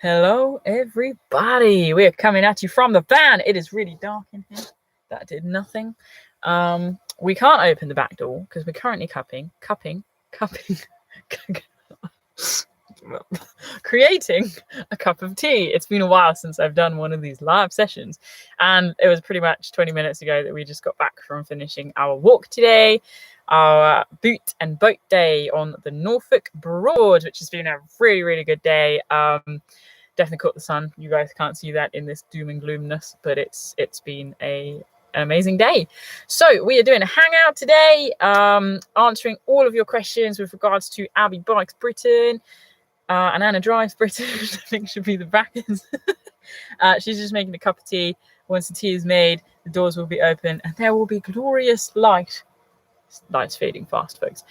Hello, everybody. We're coming at you from the van. It is really dark in here. That did nothing. We can't open the back door because we're currently cupping, creating a cup of tea. It's been a while since I've done one of these live sessions, and it was pretty much 20 minutes ago that we just got back from finishing our walk today, our boot and boat day on the Norfolk Broad, which has been a really, really good day. Definitely caught the sun. You guys can't see that in this doom and gloomness, but it's been an amazing day. So we are doing a hangout today, answering all of your questions with regards to Abbie Bikes Britain and Anna Drives Britain. I think should be the brackets. She's just making a cup of tea. Once the tea is made, the doors will be open and there will be glorious light. Light's fading fast, folks.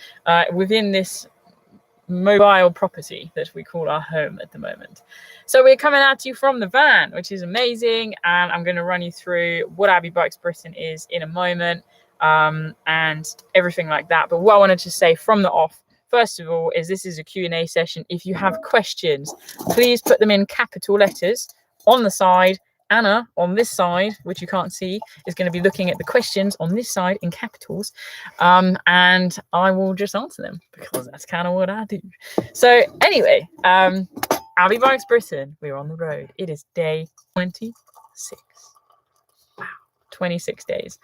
Within this mobile property that we call our home at the moment. So we're coming at you from the van, which is amazing, and I'm going to run you through what Abbie Bikes Britain is in a moment, and everything like that. But what I wanted to say from the off, first of all, is this is a Q&A session. If you have questions, please put them in capital letters on the side. Anna on this side, which you can't see, is going to be looking at the questions on this side in capitals, and I will just answer them because that's kind of what I do. So anyway, Abbie Bikes Britain, we're on the road. It is day 26. Wow, 26 days.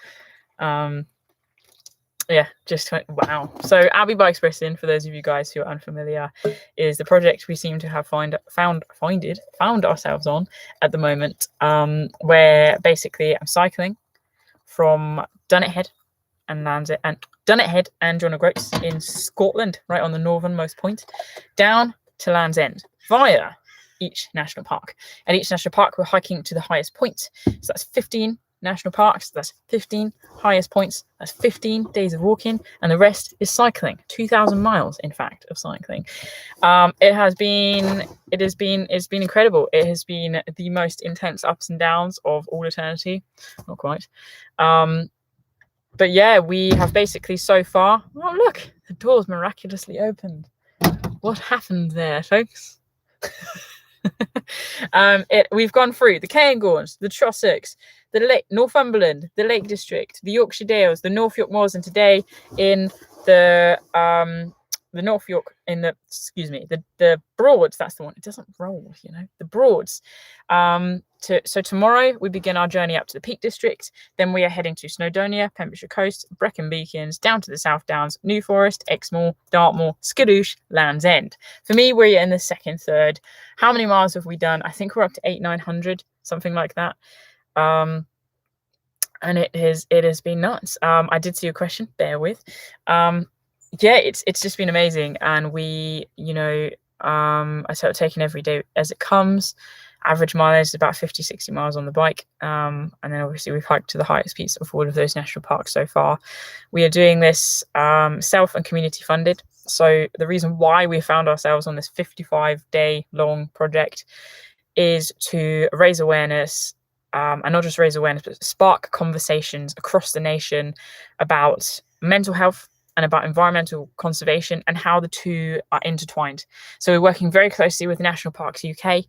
Yeah, just wow. So Abbie Bikes Britain, for those of you guys who are unfamiliar, is the project we seem to have found ourselves on at the moment, where basically I'm cycling from Dunnet Head and John O'Groats in Scotland, right on the northernmost point, down to Land's End via each national park. At each national park, we're hiking to the highest point. So that's 15 national parks, that's 15 highest points, that's 15 days of walking, and the rest is cycling. 2,000 miles, in fact, of cycling. It's been incredible. It has been the most intense ups and downs of all eternity. Not quite. But yeah, we have basically so far, oh look, the door's miraculously opened. What happened there, folks? We've gone through the Cairngorms, the Trossachs, the Lake Northumberland, the Lake District, the Yorkshire Dales, the North York Moors, and today in the North York, in the the Broads. That's the one. It doesn't roll, you know, the Broads. So tomorrow we begin our journey up to the Peak District. Then we are heading to Snowdonia, Pembrokeshire Coast, Brecon Beacons, down to the South Downs, New Forest, Exmoor, Dartmoor, Skadoosh, Land's End. For me, we're in the second third. How many miles have we done? I think we're up to 800-900, something like that. And it has been nuts. I did see a question, bear with. Yeah, it's just been amazing, and we, you know, I sort of taking every day as it comes. Average mileage is about 50-60 miles on the bike, and then obviously we've hiked to the highest peaks of all of those national parks so far. We are doing this self and community funded. So the reason why we found ourselves on this 55-day long project is to raise awareness, and not just raise awareness, but spark conversations across the nation about mental health and about environmental conservation and how the two are intertwined. So we're working very closely with National Parks UK,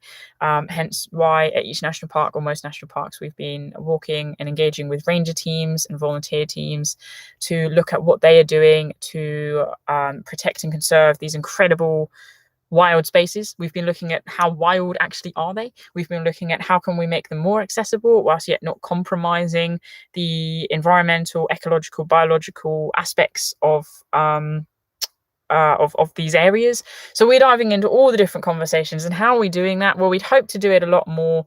hence why at each national park, or most national parks, we've been walking and engaging with ranger teams and volunteer teams to look at what they are doing to protect and conserve these incredible wild spaces. We've been looking at how wild actually are they. We've been looking at how can we make them more accessible whilst yet not compromising the environmental, ecological, biological aspects of these areas. So we're diving into all the different conversations. And how are we doing that? Well, we'd hope to do it a lot more.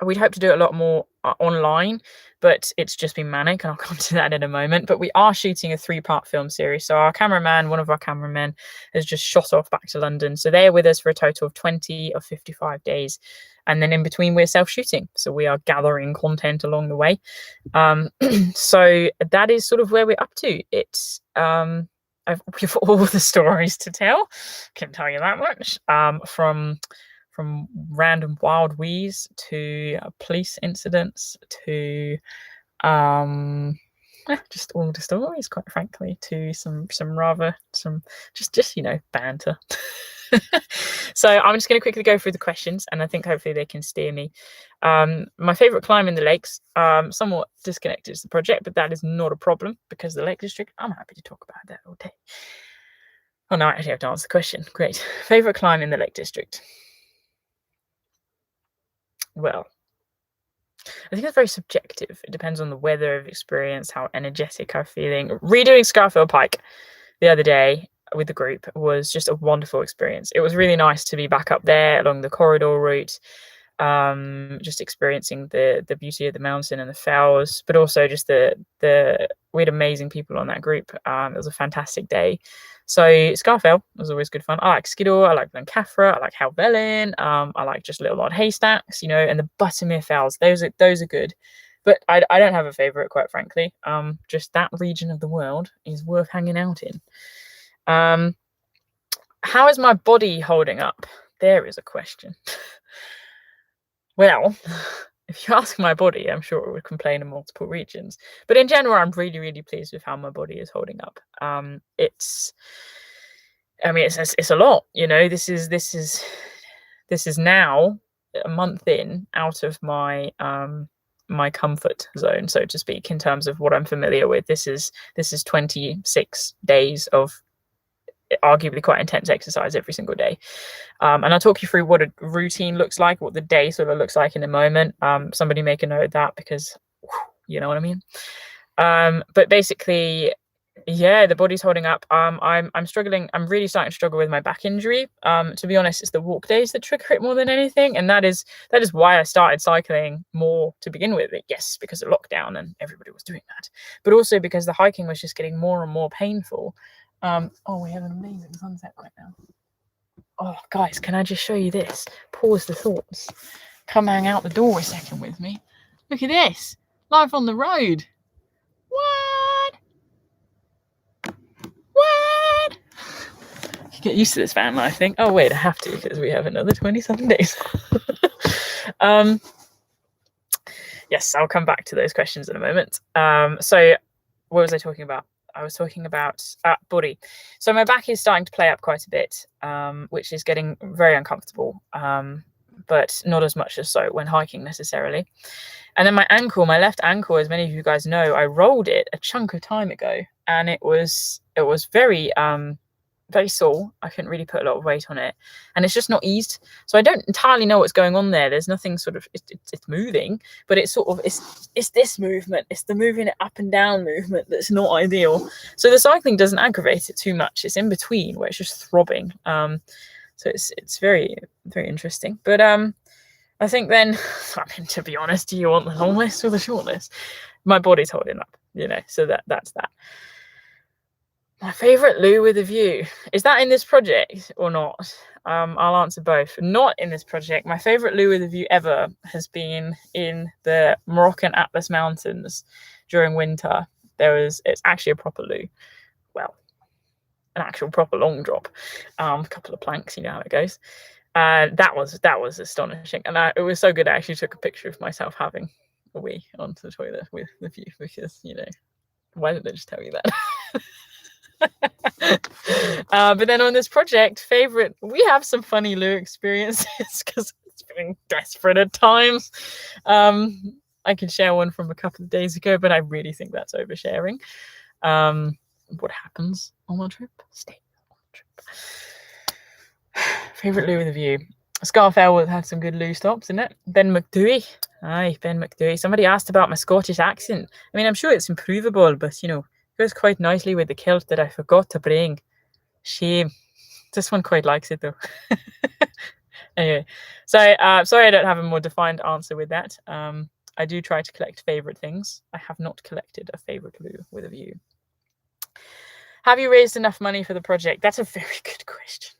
We'd hope to do it a lot more online, but it's just been manic, and I'll come to that in a moment. But we are shooting a 3-part film series. So one of our cameramen, has just shot off back to London. So they are with us for a total of 20 of 55 days. And then in between, we're self-shooting. So we are gathering content along the way. So that is sort of where we're up to. It's we've all the stories to tell. Can tell you that much. From random wild wheeze to police incidents to just all the stories, quite frankly, to some just you know, banter. So I'm just going to quickly go through the questions, and I think hopefully they can steer me. My favorite climb in the lakes, somewhat disconnected to the project, but that is not a problem because the Lake District, I'm happy to talk about that all day. Oh no, I actually have to answer the question. Great. Favorite climb in the Lake District? Well, I think it's very subjective. It depends on the weather I've experienced, how energetic I'm feeling. Redoing Scarfield Pike the other day with the group was just a wonderful experience. It was really nice to be back up there along the corridor route, just experiencing the beauty of the mountain and the fells, but also just we had amazing people on that group. It was a fantastic day. So Scarfell was always good fun. I like Skiddaw, I like Glencaffra, I like Helvellyn, I like just Little Odd Haystacks, you know, and the Buttermere Fells. Those are good. But I don't have a favourite, quite frankly. Just that region of the world is worth hanging out in. How is my body holding up? There is a question. Well, if you ask my body, I'm sure it would complain in multiple regions. But in general, I'm really, really pleased with how my body is holding up. It's a lot, you know. This is now a month in out of my my comfort zone, so to speak, in terms of what I'm familiar with. This is 26 days of arguably quite intense exercise every single day. And I'll talk you through what a routine looks like, what the day sort of looks like in a moment. Somebody make a note of that because you know what I mean. But basically, yeah, the body's holding up. I'm struggling. I'm really starting to struggle with my back injury. To be honest, it's the walk days that trigger it more than anything, and that is why I started cycling more to begin with. Yes, because of lockdown and everybody was doing that, but also because the hiking was just getting more and more painful. Oh, we have an amazing sunset right now. Oh, guys, can I just show you this? Pause the thoughts. Come hang out the door a second with me. Look at this. Live on the road. What? What? You get used to this van life thing. Oh, wait, I have to because we have another 27 days. Yes, I'll come back to those questions in a moment. So what was I talking about? I was talking about body. So my back is starting to play up quite a bit, which is getting very uncomfortable, but not as much as so when hiking necessarily. And then my ankle, my left ankle, as many of you guys know, I rolled it a chunk of time ago, and it was very very sore. I couldn't really put a lot of weight on it, and it's just not eased. So I don't entirely know what's going on there. There's nothing sort of, it's moving, but it's sort of, it's this movement, it's the moving it up and down movement that's not ideal. So the cycling doesn't aggravate it too much. It's in between where it's just throbbing. So it's very, very interesting. But I think then, I mean, to be honest, do you want the long list or the short list? My body's holding up, you know, so that's that. My favourite loo with a view. Is that in this project or not? I'll answer both. Not in this project. My favourite loo with a view ever has been in the Moroccan Atlas Mountains during winter. It's actually a proper loo. Well, an actual proper long drop. A couple of planks, you know how it goes. That was astonishing. And it was so good I actually took a picture of myself having a wee onto the toilet with the view because, you know, why didn't they just tell you that? But then on this project, we have some funny loo experiences because it's been desperate at times. I can share one from a couple of days ago, but I really think that's oversharing. What happens on a trip? Stay on a trip. Favorite loo with a view. Scarfell had some good loo stops, isn't it? Ben McDooey. Aye, Ben McDooey. Somebody asked about my Scottish accent. I mean, I'm sure it's improvable, but you know, goes quite nicely with the kilt that I forgot to bring. Shame. This one quite likes it though. Anyway, so sorry I don't have a more defined answer with that. I do try to collect favourite things. I have not collected a favourite loo with a view. Have you raised enough money for the project? That's a very good question.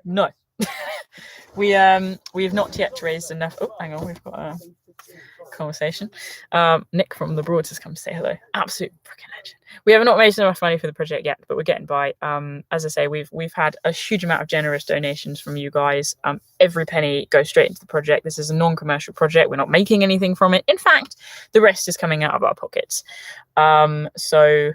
No. We have not yet raised enough. Oh, hang on, we've got a conversation. Nick from the Broads has come to say hello. Absolute freaking legend. We have not raised enough money for the project yet, but we're getting by. As I say, we've had a huge amount of generous donations from you guys. Every penny goes straight into the project. This is a non-commercial project. We're not making anything from it. In fact, the rest is coming out of our pockets. So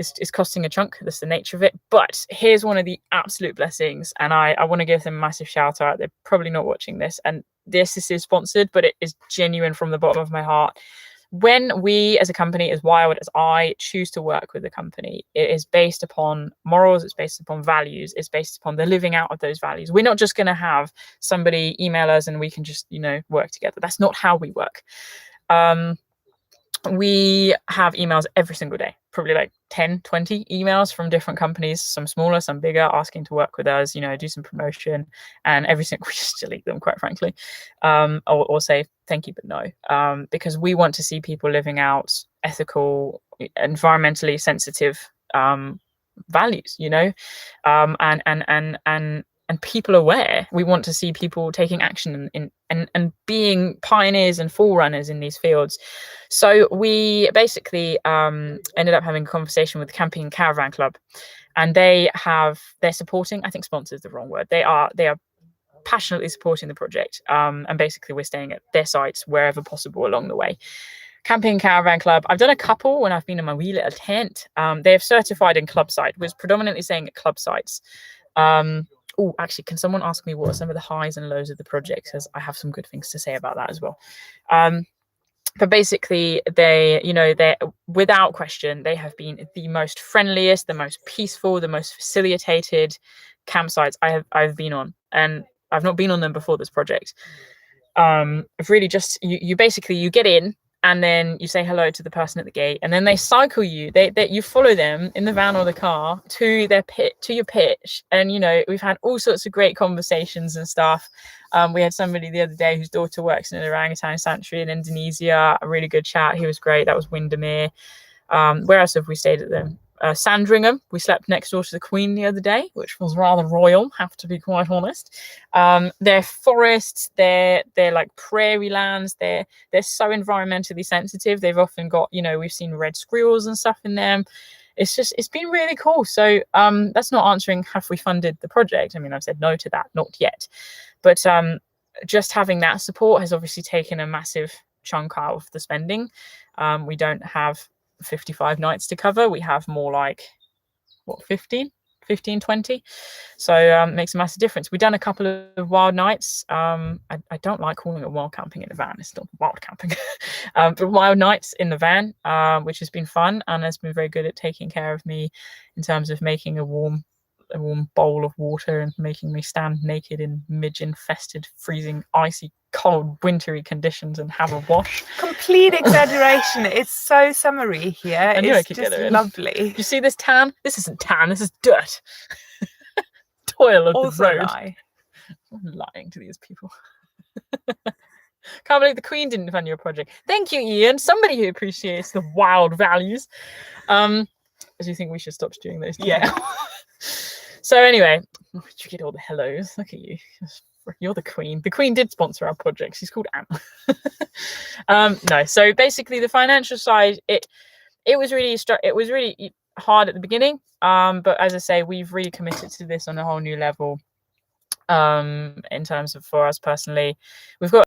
it's costing a chunk. That's the nature of it. But here's one of the absolute blessings, and I want to give them a massive shout out. They're probably not watching this, and this is sponsored, but it is genuine from the bottom of my heart. When we as a company, as Wild, as I choose to work with a company, it is based upon morals, it's based upon values, it's based upon the living out of those values. We're not just going to have somebody email us and we can just, work together. That's not how we work. We have emails every single day, probably like 10, 20 emails from different companies, some smaller, some bigger, asking to work with us, do some promotion, and every single, we just delete them, quite frankly, or say thank you, but no, because we want to see people living out ethical, environmentally sensitive values, and people aware. We want to see people taking action and being pioneers and forerunners in these fields. So we basically ended up having a conversation with the Camping and Caravan Club, and they're supporting, I think sponsor is the wrong word. They are passionately supporting the project. And basically we're staying at their sites wherever possible along the way. Camping and Caravan Club, I've done a couple when I've been in my wee little tent. They have certified in club site, was predominantly saying at club sites. Oh, actually, can someone ask me what are some of the highs and lows of the project? Because I have some good things to say about that as well. But basically, they're without question, they have been the most friendliest, the most peaceful, the most facilitated campsites I've been on, and I've not been on them before this project. Really, just you basically you get in. And then you say hello to the person at the gate, and then they cycle you. You follow them in the van or the car to your pitch. And we've had all sorts of great conversations and stuff. We had somebody the other day whose daughter works in an orangutan sanctuary in Indonesia. A really good chat. He was great. That was Windermere. Where else have we stayed at them? Sandringham. We slept next door to the Queen the other day, which was rather royal, have to be quite honest. They're forests, they're like prairie lands, they're so environmentally sensitive. They've often got, we've seen red squirrels and stuff in them. It's been really cool. So that's not answering have we funded the project. I mean, I've said no to that, not yet. But just having that support has obviously taken a massive chunk out of the spending. We don't have 55 nights to cover. We have more like 15, 20. So it makes a massive difference. We've done a couple of wild nights. I don't like calling it wild camping in a van. It's not wild camping. But wild nights in the van, which has been fun and has been very good at taking care of me in terms of making a warm bowl of water and making me stand naked in midge infested, freezing, icy, cold, wintry conditions and have a wash. Complete exaggeration. It's so summery here. It's just lovely. You see this tan? This isn't tan, this is dirt. Toil of also the road. Lie. I'm lying to these people. Can't believe the Queen didn't fund your project. Thank you, Ian. Somebody who appreciates the wild values. Do you think we should stop doing those? Yeah. So anyway, you get all the hellos. Look at you. You're the Queen. The Queen did sponsor our project. She's called Anne. No. So basically, the financial side, it was really hard at the beginning. But as I say, we've really committed to this on a whole new level. In terms of for us personally, we've got